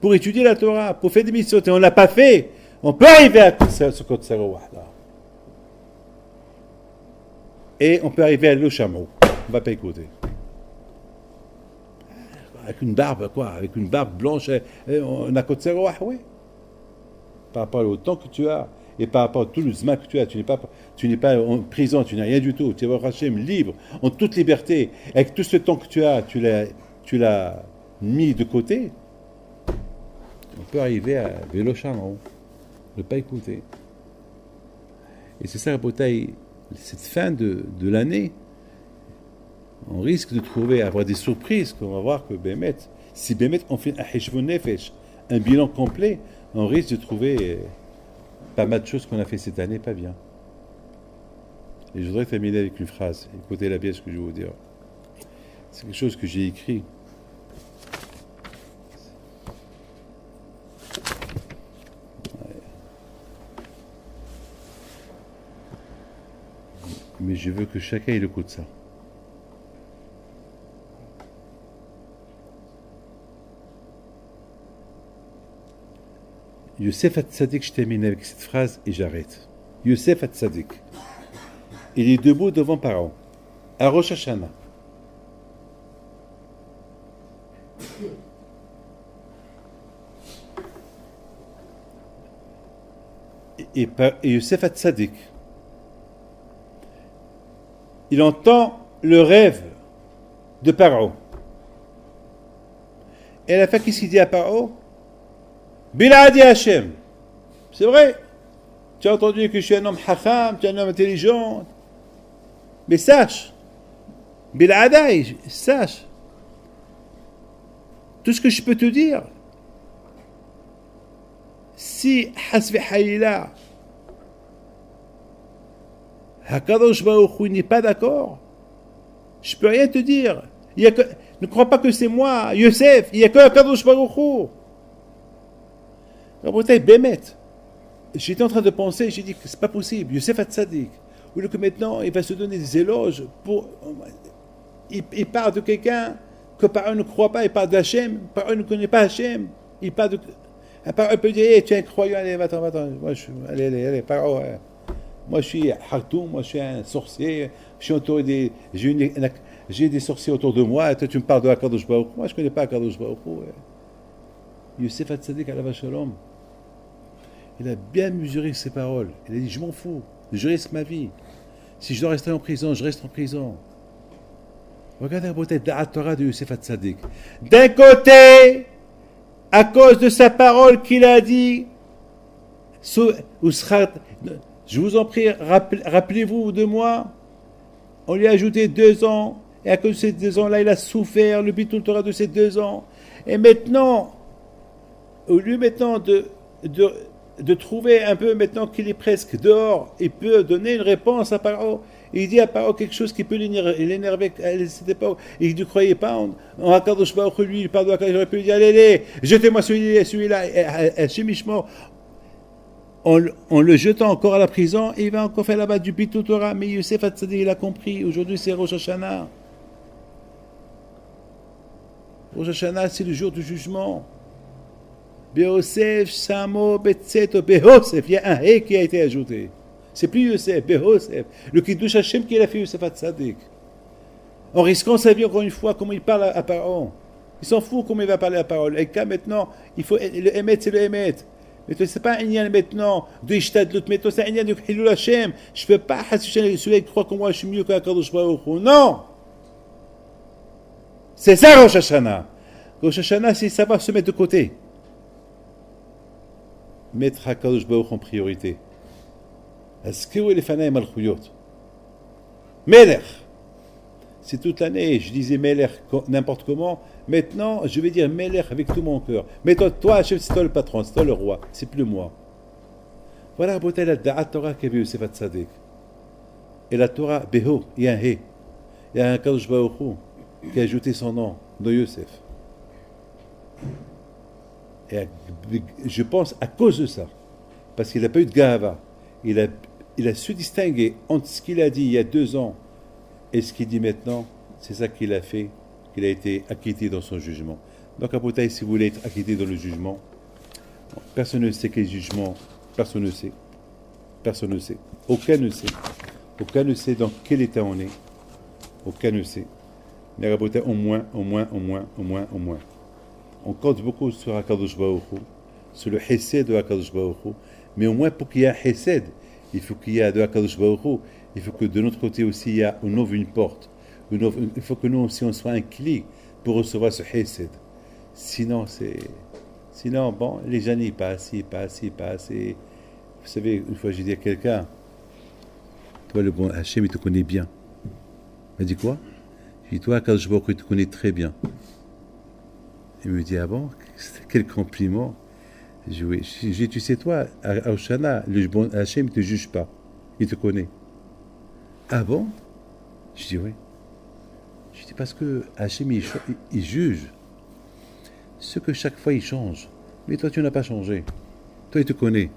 pour étudier la Torah, pour faire des mitzvot, et on ne l'a pas fait, on peut arriver à ce Kotzeroah là. Et on peut arriver à l'Oshamro. On ne va pas écouter. Avec une barbe, quoi? Avec une barbe blanche, on a Kotzeroah, oui. Par rapport au temps que tu as, et par rapport à tout le zma que tu as, tu n'es pas en prison, tu n'as rien du tout, tu es Hachem libre, en toute liberté, avec tout ce temps que tu as, tu l'as mis de côté, on peut arriver à Vélocham, ne pas écouter. Et c'est ça, Rabotai, cette fin de l'année, on risque de avoir des surprises, qu'on va voir que Bémet, si Bémet on fait un Heshvon Nefesh, un bilan complet, on risque de trouver pas mal de choses qu'on a fait cette année, pas bien. Et je voudrais terminer avec une phrase. Écoutez-la bien ce que je vais vous dire. C'est quelque chose que j'ai écrit. Mais je veux que chacun il écoute ça. Yosef Hatzadik, je termine avec cette phrase et j'arrête. Yosef Hatzadik, il est debout devant Pharaon, à Rosh Hashanah. Et Yosef Hatzadik, il entend le rêve de Pharaon. Et à la fin, qu'est-ce qu'il dit à Pharaon? Biladi Hashem. C'est vrai. Tu as entendu que je suis un homme hacham, tu es un homme intelligent. Mais sache, Biladi, sache, tout ce que je peux te dire, si Hasvi Halila, Hakadosh Baruch Hu n'est pas d'accord, je peux rien te dire. Ne crois pas que c'est moi, Yosef, il n'y a que Hakadosh Baruch Hu. Rabotai, Bémet, j'étais en train de penser, j'ai dit que c'est pas possible, Yosef Hatzadik, ou que maintenant il va se donner des éloges pour. Il parle de quelqu'un que par un ne croit pas, il parle d'Hachem, par un ne connaît pas Hachem, il parle de. Par un peut dire, hey, tu es un croyant, allez, va-t'en, moi allez, par moi je suis Hartoum, moi je suis un sorcier, je suis entouré des. J'ai des sorciers autour de moi, et toi tu me parles de Hakadosh Baruch Hu, moi je ne connais pas Hakadosh Baruch Hu. Yosef Hatzadik Alav Shalom, il a bien mesuré ses paroles. Il a dit, je m'en fous, je risque ma vie. Si je dois rester en prison, je reste en prison. Regardez la beauté de la Torah de Yosef Hatzadik. D'un côté, à cause de sa parole qu'il a dit, je vous en prie, rappelez-vous de moi, on lui a ajouté 2 ans, et à cause de ces 2 ans-là, il a souffert le bitul Torah de ces 2 ans. Et maintenant, au lieu maintenant de trouver un peu maintenant qu'il est presque dehors, il peut donner une réponse à Paro. Il dit à Paro quelque chose qui peut l'énerver à cette époque. Il ne croyait pas en Akadosh Baruch Hu, lui, il parle de Akadosh Baruch Hu, il dit allez, jetez-moi celui-là. Et chimiquement, en le jetant encore à la prison, il va encore faire là-bas du Bitul Torah. Mais Youssef Hatzadik, il a compris. Aujourd'hui, c'est Rosh Hashanah. Rosh Hashanah, c'est le jour du jugement. Behosef, Samo, Betseto, Behosef. Il y a un He qui a été ajouté. C'est plus Youssef, Behosef. Le Kiddush Hashem qu'il a fait Youssef Hatzadik. En risquant sa vie encore une fois, comment il parle à Paro. Il s'en fout comment il va parler à parole. Et quand maintenant, il faut, le Emet, c'est le Emet. Mais ce n'est pas un lien maintenant de Ishtadlut, mais c'est un lien de Hilul Hashem. Je ne peux pas, celui qui croit que moi je suis mieux qu'Akadosh Baruch Hu. Non! C'est ça Rosh Hashanah. Rosh Hashanah, c'est savoir se mettre de côté. Mettre Akadosh Baruch Hu en priorité. Est-ce que vous les fanay malchuyot? Melech. C'est toute l'année, je disais Melech n'importe comment. Maintenant, je vais dire Melech avec tout mon cœur. Mais toi, chef, c'est toi le patron, c'est toi le roi, c'est plus moi. Voilà la Da'at Torah qu'avait Youssef Hatzadik. Et la Torah, Beho, il y a un He. Il y a un Kadosh Baruch Hu qui a ajouté son nom de Youssef. Et je pense à cause de ça, parce qu'il n'a pas eu de Gahava, il a su distinguer entre ce qu'il a dit il y a 2 ans et ce qu'il dit maintenant, c'est ça qu'il a fait, qu'il a été acquitté dans son jugement. Donc à Boutaï, si vous voulez être acquitté dans le jugement, personne ne sait quel jugement, personne ne sait. Personne ne sait. Aucun ne sait. Aucun ne sait dans quel état on est. Aucun ne sait. Mais à Boutaï, au moins. On compte beaucoup sur Akadosh Baruch Hu, sur le Hesed de Akadosh Baruch Hu, mais au moins pour qu'il y ait un Hesed, il faut qu'il y ait de Akadosh Baruch Hu, il faut que de notre côté aussi, on ouvre une porte, il faut que nous aussi on soit un cli pour recevoir ce Hesed. Sinon, bon, les gens n'y passent. Vous savez, une fois j'ai dit à quelqu'un, toi le bon Hachem, il te connaît bien. Il m'a dit quoi? J'ai dit, toi Akadosh Baruch Hu, il te connaît très bien. Il me dit, ah bon, quel compliment. J'ai dit, tu sais, toi, à Oshana, le bon Hachem ne te juge pas. Il te connaît. Ah bon? Je dis, oui. Je dis, parce que Hachem, il juge. Ce que chaque fois, il change. Mais toi, tu n'as pas changé. Toi, il te connaît.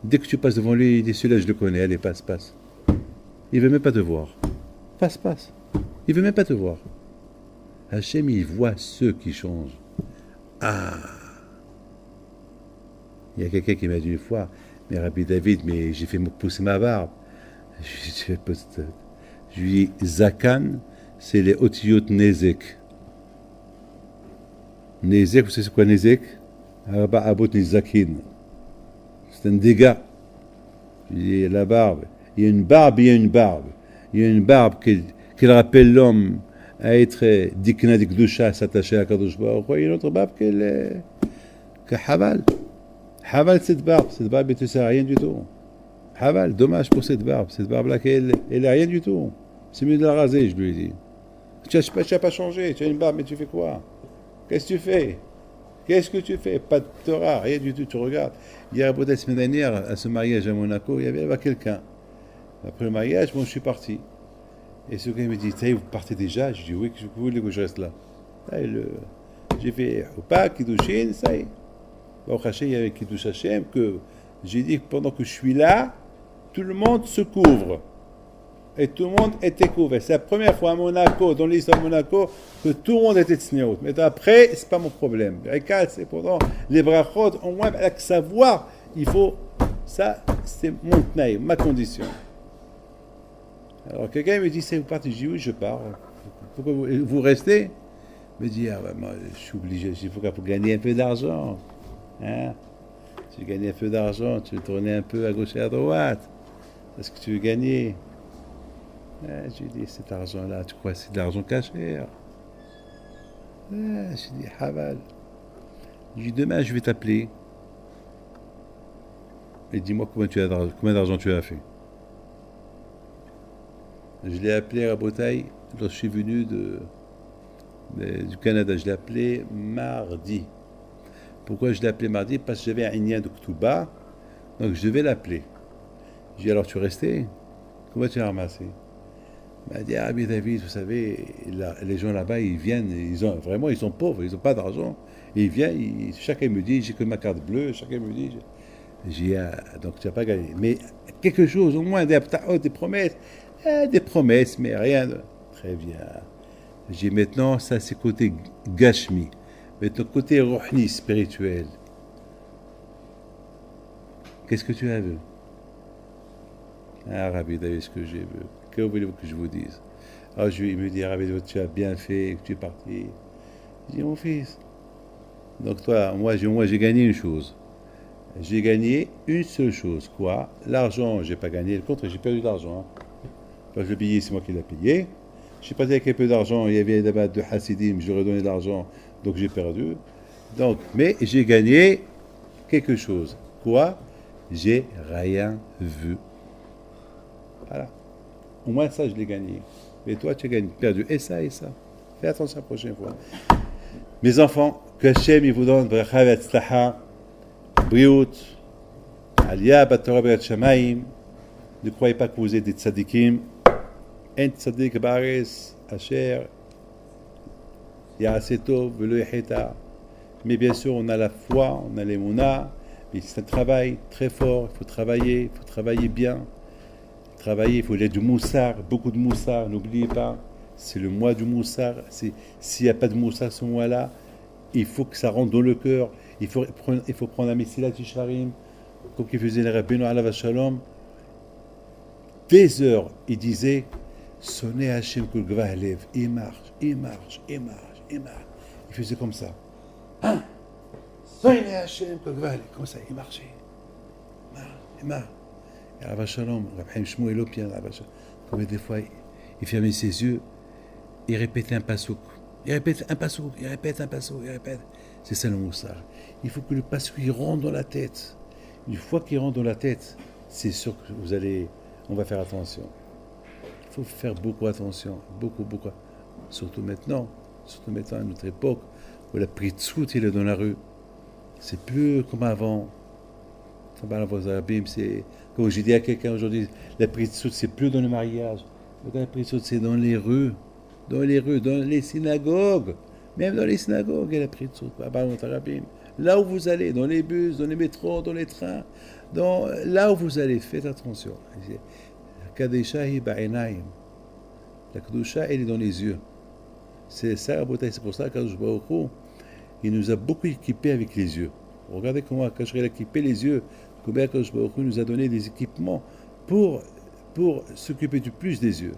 Dès que tu passes devant lui, il dit, celui-là, je le connais. Allez, passe. Il ne veut même pas te voir. Passe. Il ne veut même pas te voir. Hachem, il voit ceux qui changent. Ah! Il y a quelqu'un qui m'a dit une fois, mais Rabbi David, mais j'ai fait pousser ma barbe. Je lui dis, Zakan, c'est les otiyot Nezek. Nezek, vous savez c'est quoi Nezek? Abba Abot Nezakin. C'est un dégât. Je lui dis, la barbe. Il y a une barbe. Il y a une barbe qui rappelle l'homme à être dikna dikdusha, s'attacher à Kadosh Baruch Hu. Il y a une autre barbe que Haval. Haval, cette barbe, elle ne sert à rien du tout. Haval, dommage pour cette barbe-là, elle n'a rien du tout. C'est mieux de la raser, je lui ai dit. Tu n'as pas changé, tu as une barbe, mais tu fais quoi? Qu'est-ce que tu fais? Pas de Torah, rien du tout, tu regardes. Hier, la semaine dernière, à ce mariage à Monaco, il y avait quelqu'un. Après le mariage, moi, je suis parti. Et ce gars me dit, vous partez déjà? Je dis, oui, que vous voulez que je reste là? J'ai fait Opa, Kiddushin, ça y est. Baruch Hashem, il y avait Kiddush Hashem, que j'ai dit que pendant que je suis là, tout le monde se couvre. Et tout le monde était couvert. C'est la première fois à Monaco, dans l'histoire de Monaco, que tout le monde était tsniout. Mais après, c'est pas mon problème. C'est pendant les brachot, au moins, avec savoir, il faut, ça, c'est mon tnaï, ma condition. Alors quelqu'un me dit, vous partez? Je dis, oui, je pars. Pourquoi vous restez? Il me dit, moi, je suis obligé, il faut gagner un peu d'argent. Hein? Tu veux gagner un peu d'argent, tu veux tourner un peu à gauche et à droite. Est-ce que tu veux gagner? Je lui dis, cet argent-là, tu crois que c'est de l'argent caché? Je lui dis, Haval. Je lui dis, demain, je vais t'appeler. Et dis-moi combien d'argent tu as fait. Je l'ai appelé à Botaï lorsque je suis venu du Canada. Je l'ai appelé mardi. Pourquoi je l'ai appelé mardi? Parce que j'avais un Inyan de Ktuba Donc je devais l'appeler. J'ai dit, alors tu restais? Comment tu as ramassé? Il m'a dit, ah, mais David, vous savez, les gens là-bas, ils viennent, ils sont pauvres, ils n'ont pas d'argent. Et ils viennent, chacun me dit, j'ai que ma carte bleue, chacun me dit, j'ai dit, ah, donc tu n'as pas gagné. Mais quelque chose, au moins, des promesses, mais rien de... Très bien. J'ai dit, maintenant, ça c'est côté gashmi. Maintenant, côté rohni, spirituel. Qu'est-ce que tu as vu? Ah, Rabbi David, ce que j'ai vu. Que voulez-vous que je vous dise? Alors, il me dit, Rabbi David, tu as bien fait, que tu es parti. Je dis, mon fils. Donc, toi, moi, j'ai gagné une chose. J'ai gagné une seule chose. Quoi? L'argent, j'ai pas gagné. Le contre, j'ai perdu de l'argent. Parce que le billet, c'est moi qui l'ai payé. Je suis parti avec un peu d'argent. Il y avait d'abord de Hasidim, je leur ai donné de l'argent. Donc, j'ai perdu. Donc, mais j'ai gagné quelque chose. Quoi? J'ai rien vu. Voilà. Au moins ça, je l'ai gagné. Mais toi, tu as gagné, perdu. Et ça, et ça. Fais attention la prochaine fois. Mes enfants, que Hachem, il vous donne bracha ve'atzlaha, briout, aliyah b'torah b'yat shamayim. Ne croyez pas que vous êtes des tzadikim. En tzadik ba'aretz, asher, ya'aseh tov ve'lo yecheta. Mais bien sûr, on a la foi, on a l'émouna. Mais c'est un travail très fort. Il faut travailler bien. Travailler, il faut aller du moussard, beaucoup de moussard, n'oubliez pas, c'est le mois du moussard. S'il n'y a pas de moussard ce mois-là, il faut que ça rentre dans le cœur. Il faut prendre la Messilat Yisharim, comme qu'il faisait le Rabbeinu Alav Shalom. Des heures, il disait, sonnez Hachem Kol Gvah Lev, il marche. Il faisait comme ça. Hein? Sonnez Hachem Kol Gvah Lev, comme ça, il marchait. Il marche. Rabbi Shalom, Rabbi Shmuel Lopian, comme des fois, il fermait ses yeux, il répétait un passouk. Il répète. C'est ça le moussard. Il faut que le passouk il rentre dans la tête. Une fois qu'il rentre dans la tête, c'est sûr que on va faire attention. Il faut faire beaucoup attention, beaucoup. Surtout maintenant, à notre époque, où la pritzout il est dans la rue. C'est plus comme avant. C'est comme j'ai dit à quelqu'un aujourd'hui, la pritzout c'est plus dans le mariage. La pritzout c'est dans les rues, dans les synagogues, même dans les synagogues il y a la pritzout. Là où vous allez, dans les bus, dans les métros, dans les trains, là où vous allez, faites attention. La kadisha elle est dans les yeux. C'est ça, c'est pour ça qu'Akadosh Baruch Hu, il nous a beaucoup équipés avec les yeux. Regardez comment Akadosh a équipé les yeux. Combien Akadosh Baruch Hu nous a donné des équipements pour s'occuper du plus des yeux.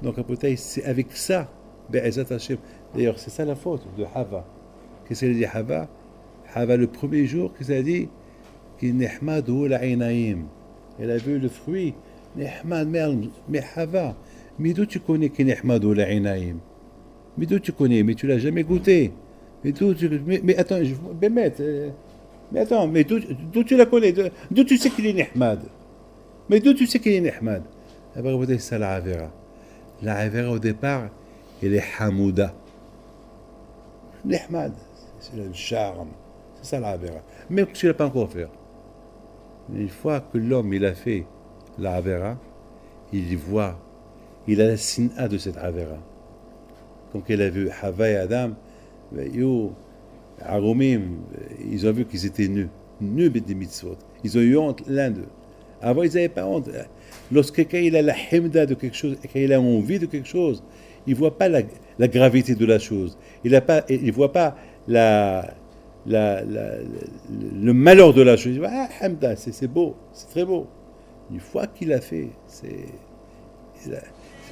Donc c'est avec ça, d'ailleurs c'est ça la faute de Hava. Qu'est-ce qu'elle dit Hava? Hava le premier jour, qu'est-ce qu'elle a dit? Elle a vu le fruit. Mais Hava, mais d'où tu connais mais d'où tu connais? Mais tu l'as jamais goûté. Mais attends, mais d'où tu la connais? D'où tu sais qu'il est Nehmad? Mais d'où tu sais qu'il est Nehmad? C'est ça la Avera. La Avera au départ, elle est Hamouda. Nehmad, c'est le charme. C'est ça la Avera. Même que tu ne l'as pas encore fait. Une fois que l'homme il a fait la Avera, il voit, il a la sin'a de cette Avera. Comme qu'elle a vu Hava et Adam, Aromim, ils ont vu qu'ils étaient nus des mitzvot. Ils ont eu honte l'un d'eux. Avant, ils n'avaient pas honte. Lorsque quelqu'un il a la hemda de quelque chose, quand il a envie de quelque chose, il ne voit pas la gravité de la chose. Il ne voit pas le malheur de la chose. Il dit, ah, hemda, c'est beau, c'est très beau. Une fois qu'il a fait, c'est la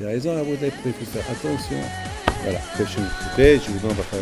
raison à vous il faut faire attention. Voilà, je vous donne votre